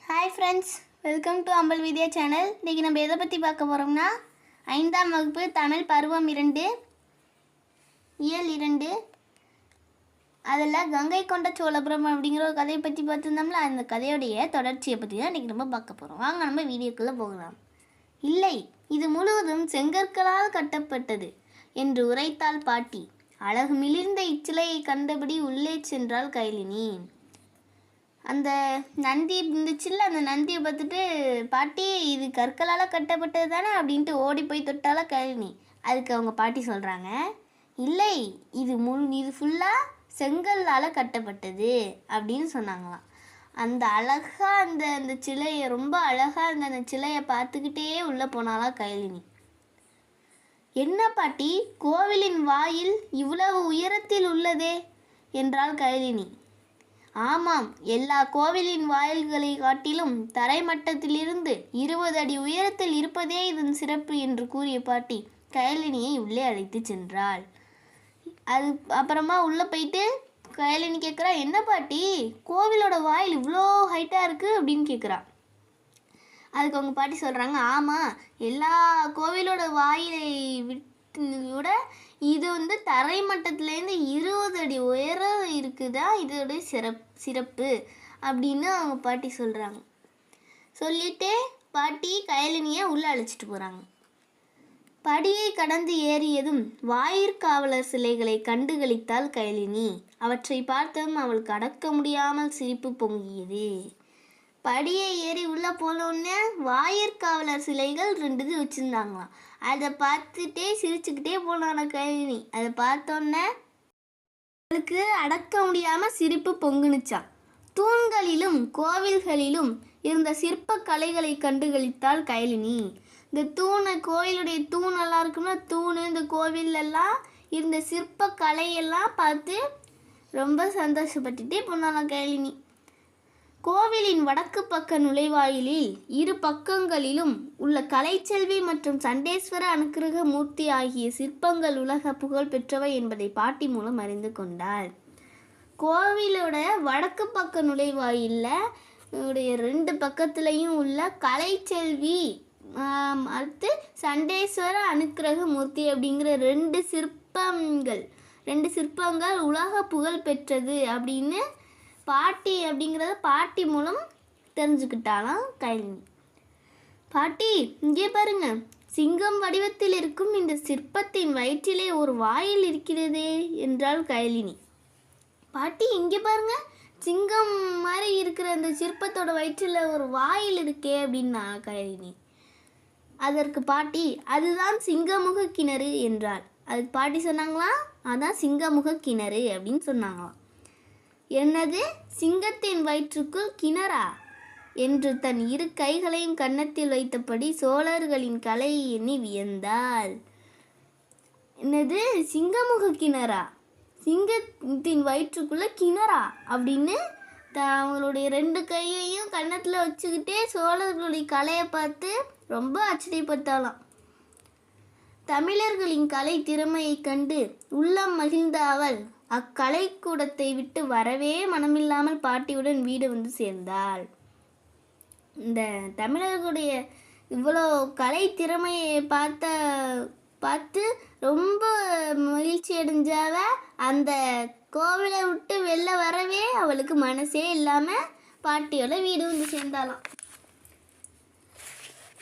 Hi friends, welcome to Hanbal Vidya channel. இன்றைக்கி நம்ம எதை பற்றி பார்க்க போகிறோம்னா 5ஆம் வகுப்பு தமிழ் பருவம் 2 இயல் 2 அதில் கங்கை கொண்ட சோழபுரம் அப்படிங்கிற ஒரு கதையை பற்றி பார்த்துருந்தோம்ல. அந்த கதையோடைய தொடர்ச்சியை பற்றி தான் இன்றைக்கி நம்ம பார்க்க போகிறோம். வாங்க நம்ம வீடியோக்குள்ளே போகலாம். இல்லை, இது முழுவதும் செங்கற்களால் கட்டப்பட்டது என்று உரைத்தாள் பாட்டி. அழகு மிளிர்ந்த இச்சிலையை கண்டபடி உள்ளே சென்றாள் கைலினி. அந்த நந்தி இருந்துச்சுல்ல, அந்த நந்தியை பார்த்துட்டு பாட்டி இது கற்களால் கட்டப்பட்டது தானே அப்படின்ட்டு ஓடி போய் தொட்டால கைலினி. அதுக்கு அவங்க பாட்டி சொல்கிறாங்க, இல்லை இது ஃபுல்லாக செங்கல்லால் கட்டப்பட்டது அப்படின்னு சொன்னாங்களாம். அந்த அழகாக அந்த சிலையை ரொம்ப அழகாக அந்த சிலையை பார்த்துக்கிட்டே உள்ளே போனாலாம் கைலினி. என்ன பாட்டி, கோவிலின் வாயில் இவ்வளவு உயரத்தில் உள்ளதே என்றாள் கைலினி. ஆமாம், எல்லா கோவிலின் வாயில்களை காட்டிலும் தரைமட்டத்திலிருந்து 20 அடி உயரத்தில் இருப்பதே இதன் சிறப்பு என்று கூறிய பாட்டி கைலினியை உள்ளே அழைத்து சென்றாள். அது அப்புறமா உள்ளே போயிட்டு கைலினி கேட்குறா, என்ன பாட்டி கோவிலோட வாயில் இவ்வளோ ஹைட்டாக இருக்குது அப்படின்னு கேட்குறா. அதுக்கு அவங்க பாட்டி சொல்கிறாங்க, ஆமாம், எல்லா கோவிலோட வாயிலை விட இது தரை மட்டத்துலேருந்து 20 அடி உயரம் இருக்குதா இதோடைய சிறப்பு அப்படின்னு அவங்க பாட்டி சொல்கிறாங்க. சொல்லிட்டு பாட்டி கைலினியை உள்ளே அழைச்சிட்டு போகிறாங்க. படியை கடந்து ஏறியதும் வாயிற்காவலர் சிலைகளை கண்டுகளித்தாள் கைலினி. அவற்றை பார்த்ததும் அவளுக்கு அடக்க முடியாமல் சிரிப்பு பொங்கியது. படியை ஏறி உள்ளே போனோடனே வாயிற்காவலர் சிலைகள் 2 வச்சுருந்தாங்களாம். அதை பார்த்துட்டே சிரிச்சுக்கிட்டே போனான கைலினி. அதை பார்த்தோன்னே அவளுக்கு அடக்க முடியாமல் சிரிப்பு பொங்குனுச்சான். தூண்களிலும் கோவில்களிலும் இருந்த சிற்ப கலைகளை கண்டுகளித்தாள் கைலினி. இந்த கோவிலுடைய தூணெல்லாம் இருக்குன்னா, இந்த கோவிலெல்லாம் இருந்த சிற்ப கலையெல்லாம் பார்த்து ரொம்ப சந்தோஷப்பட்டுட்டே போனாலாம் கைலினி. கோவிலின் வடக்கு பக்க நுழைவாயிலில் 2 பக்கங்களிலும் உள்ள கலைச்செல்வி மற்றும் சண்டேஸ்வர அனுக்கிரக மூர்த்தி ஆகிய சிற்பங்கள் உலக புகழ் பெற்றவை என்பதை பாட்டி மூலம் அறிந்து கொண்டாள். கோவிலோட வடக்கு பக்க நுழைவாயிலில் 2 பக்கத்துலேயும் உள்ள கலைச்செல்வி அடுத்து சண்டேஸ்வர அனுக்கிரக மூர்த்தி அப்படிங்கிற 2 சிற்பங்கள் உலக புகழ் பெற்றது அப்படின்னு பாட்டி மூலம் தெரிஞ்சுக்கிட்டாலாம் கைலினி. பாட்டி, இங்கே பாருங்க, சிங்கம் வடிவத்தில் இருக்கும் இந்த சிற்பத்தின் வயிற்றிலே ஒரு வாயில் இருக்கிறதே என்றாள் கைலினி. பாட்டி, இங்கே பாருங்க, சிங்கம் மாதிரி இருக்கிற அந்த சிற்பத்தோட வயிற்றில் ஒரு வாயில் இருக்கே அப்படின்னா கைலினி. அதற்கு பாட்டி, அதுதான் சிங்கமுக கிணறு என்றாள். அதுக்கு பாட்டி சொன்னாங்களா, அதான் சிங்கமுக கிணறு அப்படின்னு சொன்னாங்களாம். என்னது, சிங்கத்தின் வயிற்றுக்குள் கிணறா என்று தன் 2 கைகளையும் கன்னத்தில் வைத்தபடி சோழர்களின் கலையை எண்ணி வியந்தாள். என்னது, சிங்கமுக கிணறா, சிங்கத்தின் வயிற்றுக்குள்ள கிணறா அப்படின்னு அவங்களுடைய 2 கையையும் கன்னத்தில் வச்சுக்கிட்டே சோழர்களுடைய கலையை பார்த்து ரொம்ப ஆச்சரியப்பட்டாளாம். தமிழர்களின் கலை திறமையை கண்டு உள்ளம் மகிழ்ந்த அவள் அக்கலைக்கூடத்தை விட்டு வரவே மனமில்லாமல் பாட்டியுடன் வீடு வந்து சேர்ந்தாள். இந்த தமிழர்களுடைய இவ்வளோ கலை திறமையை பார்த்து ரொம்ப மகிழ்ச்சி அடைஞ்சாவ. அந்த கோவிலை விட்டு வெளில வரவே அவளுக்கு மனசே இல்லாமல் பாட்டியோட வீடு வந்து சேர்ந்தாளாம்.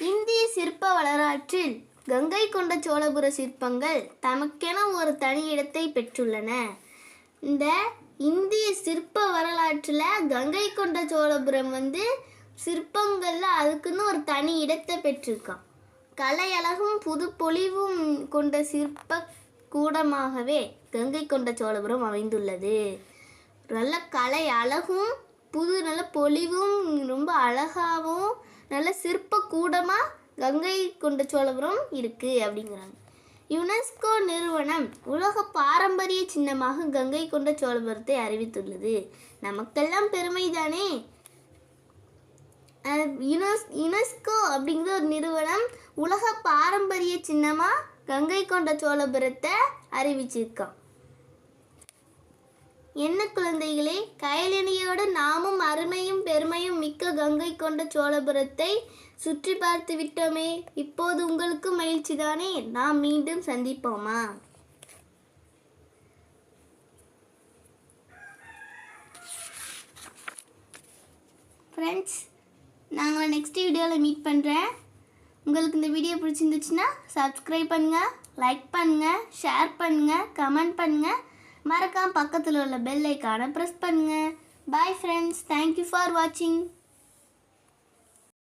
இந்திய சிற்ப வரலாற்றில் கங்கை கொண்ட சோழபுர சிற்பங்கள் தமக்கென ஒரு தனி இடத்தை பெற்றுள்ளன. இந்த இந்திய சிற்ப வரலாற்றில் கங்கை கொண்ட சோழபுரம் சிற்பங்களில் அதுக்குன்னு ஒரு தனி இடத்தை பெற்றிருக்கான். கலை அழகும் புது பொலிவும் கொண்ட சிற்ப கூடமாகவே கங்கை கொண்ட சோழபுரம் அமைந்துள்ளது. நல்ல கலை அழகும் நல்ல பொலிவும் ரொம்ப அழகாகவும் நல்ல சிற்ப கூடமாக கங்கை கொண்ட சோழபுரம் இருக்குது அப்படிங்கிறாங்க. யுனெஸ்கோ நிறுவனம் உலக பாரம்பரிய சின்னமாக கங்கை கொண்ட சோழபுரத்தை அறிவித்துள்ளது. நமக்கெல்லாம் பெருமை தானே. யுனெஸ்கோ அப்படிங்கிற ஒரு நிறுவனம் உலக பாரம்பரிய சின்னமாக கங்கை கொண்ட சோழபுரத்தை அறிவிச்சிருக்கான். என்ன குழந்தைகளே, கைலினியோடு நாமும் அருமையும் பெருமையும் மிக்க மிக்க கங்கை கொண்ட சோழபுரத்தை சுற்றி பார்த்து விட்டோமே. இப்போது உங்களுக்கு மகிழ்ச்சி தானே? நாம் மீண்டும் சந்திப்போமா? ஃப்ரெண்ட்ஸ், நாங்கள் நெக்ஸ்ட் வீடியோவில் மீட் பண்ணுறேன். உங்களுக்கு இந்த வீடியோ பிடிச்சிருந்துச்சுன்னா சப்ஸ்கிரைப் பண்ணுங்கள், லைக் பண்ணுங்கள், ஷேர் பண்ணுங்கள், கமெண்ட் பண்ணுங்கள். மறக்காம பக்கத்தில் உள்ள பெல் ஐக்கானை ப்ரெஸ் பண்ணுங்கள். பாய் ஃப்ரெண்ட்ஸ், தேங்க்யூ ஃபார் வாட்சிங்.